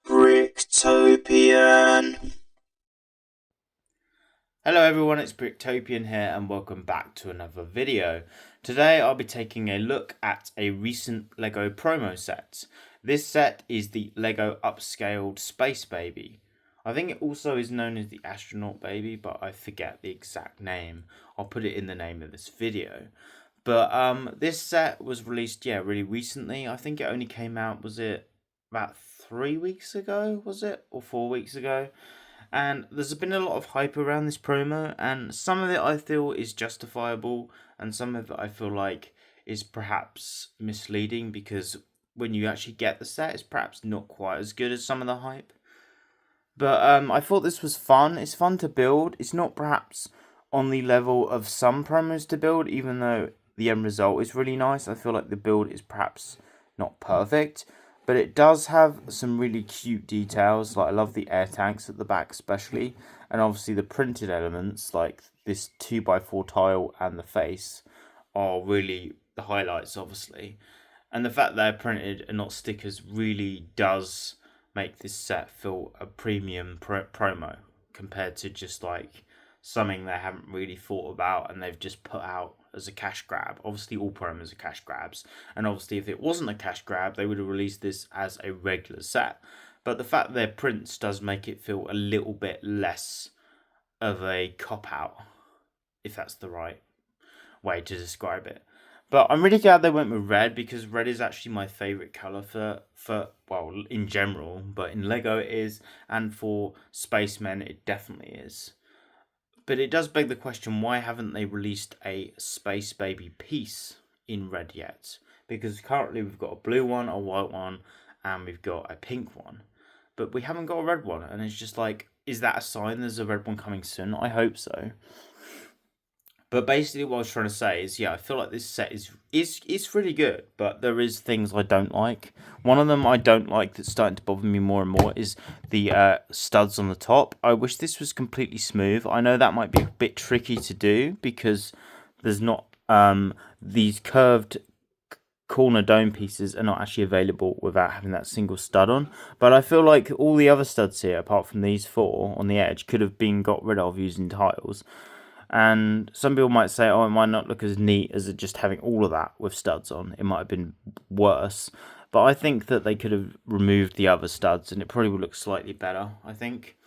Bricktopian. Hello everyone, it's Bricktopian here and welcome back to another video. Today I'll be taking a look at a recent LEGO promo set. This set is the LEGO Upscaled Space Baby. I think it also is known as the Astronaut Baby, but I forget the exact name. I'll put it in the name of this video. But this set was released, really recently. I think it only came out, was it about 3 weeks ago, was it? Or 4 weeks ago? And there's been a lot of hype around this promo, and some of it I feel is justifiable, and some of it I feel like is perhaps misleading because when you actually get the set, it's perhaps not quite as good as some of the hype. But I thought this was fun. It's fun to build. It's not perhaps on the level of some promos to build, even though the end result is really nice. I feel like the build is perhaps not perfect, but it does have some really cute details. Like I love the air tanks at the back especially, and obviously the printed elements like this 2x4 tile and the face are really the highlights obviously. And the fact they're printed and not stickers really does make this set feel a premium promo compared to just like something they haven't really thought about and they've just put out as a cash grab. Obviously, all promos are cash grabs, and obviously, if it wasn't a cash grab, they would have released this as a regular set. But the fact they're prints does make it feel a little bit less of a cop out, if that's the right way to describe it. But I'm really glad they went with red because red is actually my favourite colour for well, in general, but in LEGO it is, and for Spacemen it definitely is. But it does beg the question, why haven't they released a Space Baby piece in red yet? Because currently we've got a blue one, a white one, and we've got a pink one. But we haven't got a red one, and it's just like, is that a sign there's a red one coming soon? I hope so. But basically, what I was trying to say is, I feel like this set is really good, but there is things I don't like. One of them I don't like that's starting to bother me more and more is the studs on the top. I wish this was completely smooth. I know that might be a bit tricky to do because there's not these curved corner dome pieces are not actually available without having that single stud on. But I feel like all the other studs here, apart from these four on the edge, could have been got rid of using tiles. And some people might say, oh, it might not look as neat as it just having all of that with studs on. It might have been worse. But I think that they could have removed the other studs and it probably would look slightly better, I think.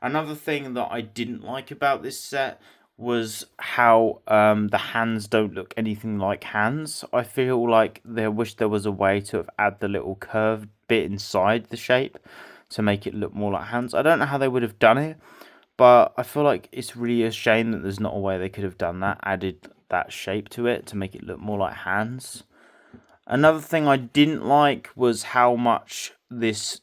Another thing that I didn't like about this set was how the hands don't look anything like hands. I feel like they wish there was a way to have add the little curved bit inside the shape to make it look more like hands. I don't know how they would have done it, but I feel like it's really a shame that there's not a way they could have done that, added that shape to it to make it look more like hands. Another thing I didn't like was how much this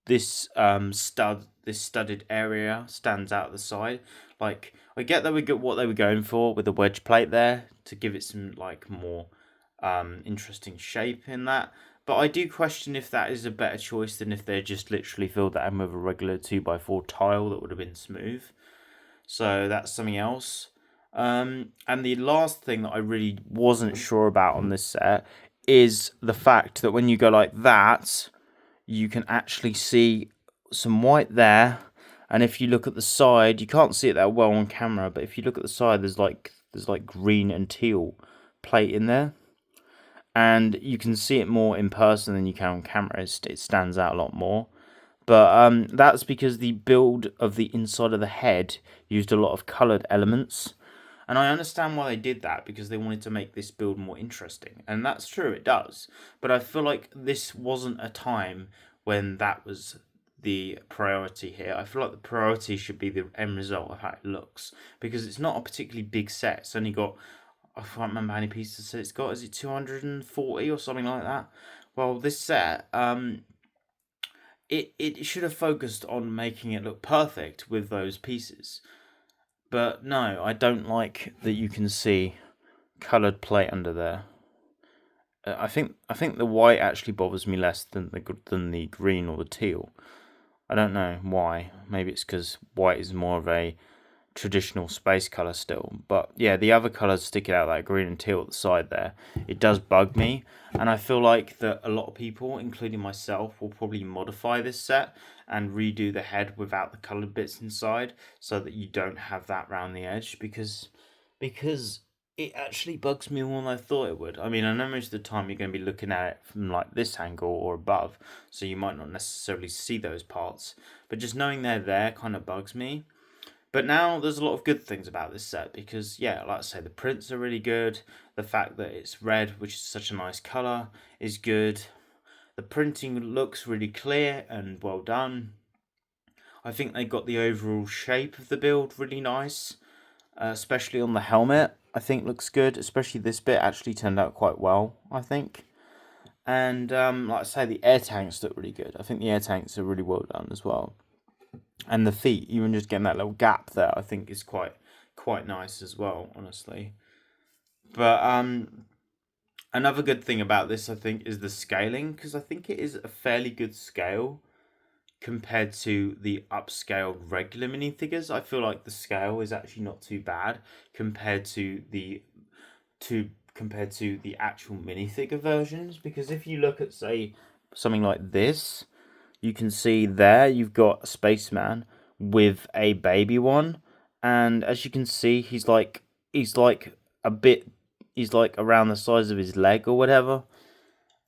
studded area stands out the side. Like I get that we get what they were going for with the wedge plate there to give it some like more interesting shape in that. But I do question if that is a better choice than if they just literally filled that in with a regular 2x4 tile that would have been smooth. So that's something else. And the last thing that I really wasn't sure about on this set is the fact that when you go like that, you can actually see some white there. And if you look at the side, you can't see it that well on camera, but if you look at the side, there's like green and teal plate in there. And you can see it more in person than you can on camera. It stands out a lot more. But that's because the build of the inside of the head used a lot of coloured elements. And I understand why they did that, because they wanted to make this build more interesting. And that's true, it does. But I feel like this wasn't a time when that was the priority here. I feel like the priority should be the end result of how it looks. Because it's not a particularly big set. It's only got, I can't remember how many pieces it's got. Is it 240 or something like that? Well, this set, it should have focused on making it look perfect with those pieces. But no, I don't like that you can see coloured plate under there. I think the white actually bothers me less than the green or the teal. I don't know why. Maybe it's because white is more of a traditional space color still. But yeah, the other colors sticking out, like green and teal at the side there, it does bug me. And I feel like that a lot of people, including myself, will probably modify this set and redo the head without the colored bits inside, so that you don't have that round the edge, because it actually bugs me more than I thought it would. I mean, I know most of the time you're going to be looking at it from like this angle or above, so you might not necessarily see those parts, but just knowing they're there kind of bugs me. But now there's a lot of good things about this set, because yeah, like I say, the prints are really good. The fact that it's red, which is such a nice color, is good. The printing looks really clear and well done. I think they got the overall shape of the build really nice, especially on the helmet. I think looks good, especially this bit actually turned out quite well, I think. And like I say, the air tanks look really good. I think the air tanks are really well done as well. And the feet, even just getting that little gap there, I think is quite nice as well, honestly. But another good thing about this, I think, is the scaling, because I think it is a fairly good scale compared to the upscaled regular minifigures. I feel like the scale is actually not too bad compared to the actual minifigure versions, because if you look at, say, something like this, you can see there you've got a spaceman with a baby one, and as you can see, he's like a bit, he's like around the size of his leg or whatever.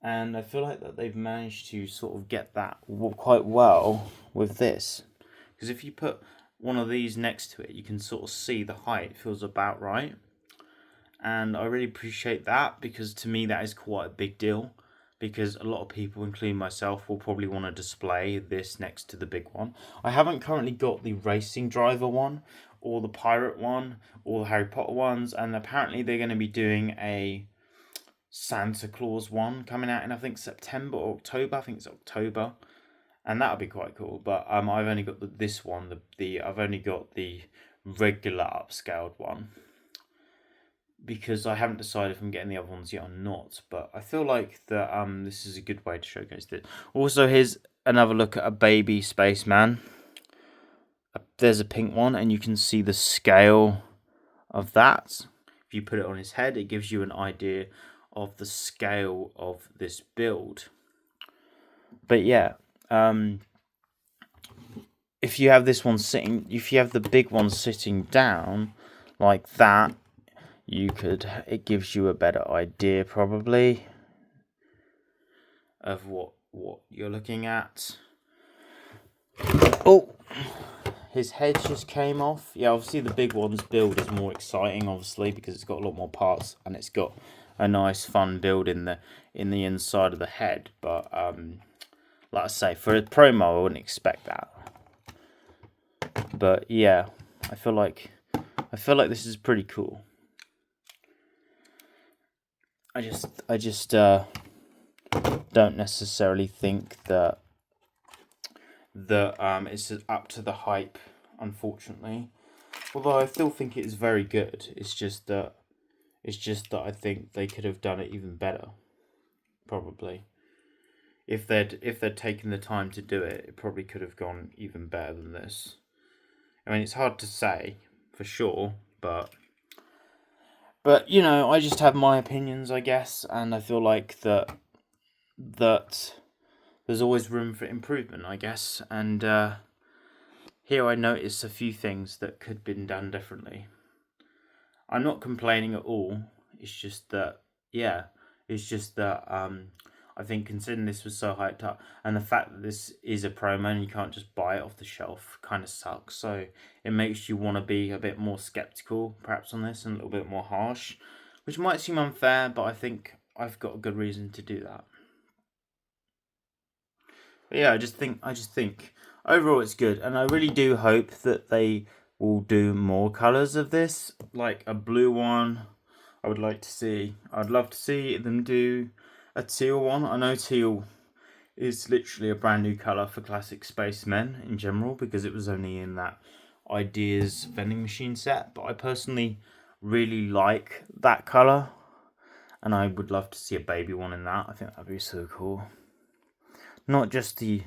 And I feel like that they've managed to sort of get that quite well with this, because if you put one of these next to it, you can sort of see the height feels about right. And I really appreciate that, because to me that is quite a big deal, because a lot of people, including myself, will probably want to display this next to the big one. I haven't currently got the racing driver one, or the pirate one, or the Harry Potter ones, and apparently they're going to be doing a Santa Claus one coming out in, I think, September or October. I think it's October, and that'll be quite cool. But I've only got this one. I've only got the regular upscaled one, because I haven't decided if I'm getting the other ones yet or not. But I feel like that this is a good way to showcase this. Also, here's another look at a baby spaceman. There's a pink one, and you can see the scale of that. If you put it on his head, it gives you an idea of the scale of this build. But yeah, if you have this one sitting, if you have the big one sitting down like that, it gives you a better idea probably of what you're looking at. Oh, his head just came off. Yeah, obviously the big one's build is more exciting, obviously, because it's got a lot more parts and it's got a nice fun build in the inside of the head. But like I say, for a promo, I wouldn't expect that. But yeah, I feel like this is pretty cool. I just don't necessarily think that it's up to the hype, unfortunately. Although I still think it is very good. It's just that I think they could have done it even better. Probably, if they'd taken the time to do it, it probably could have gone even better than this. I mean, it's hard to say for sure, but you know, I just have my opinions, I guess, and I feel like that there's always room for improvement, I guess. And here I notice a few things that could have been done differently. I'm not complaining at all. It's just that, yeah, I think considering this was so hyped up, and the fact that this is a promo and you can't just buy it off the shelf kind of sucks. So it makes you want to be a bit more skeptical, perhaps, on this, and a little bit more harsh, which might seem unfair, but I think I've got a good reason to do that. But yeah, I just think overall it's good, and I really do hope that they will do more colors of this, like a blue one. I'd love to see them do a teal one. I know teal is literally a brand new color for classic spacemen in general, because it was only in that Ideas vending machine set, but I personally really like that color, and I would love to see a baby one in that. I think that'd be so cool. Not just the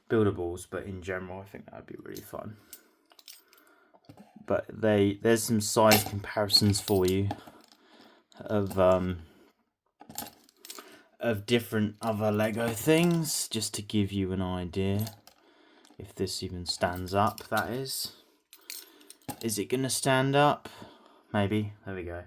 buildables, but in general, I think that'd be really fun. but there's some size comparisons for you of different other Lego things, just to give you an idea. If this even stands up, that is. Is it gonna stand up? Maybe. There we go.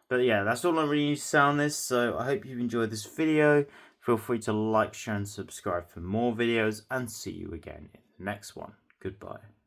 But yeah, that's all I really need to say on this. So I hope you've enjoyed this video. Feel free to like, share and subscribe for more videos, and see you again in the next one. Goodbye.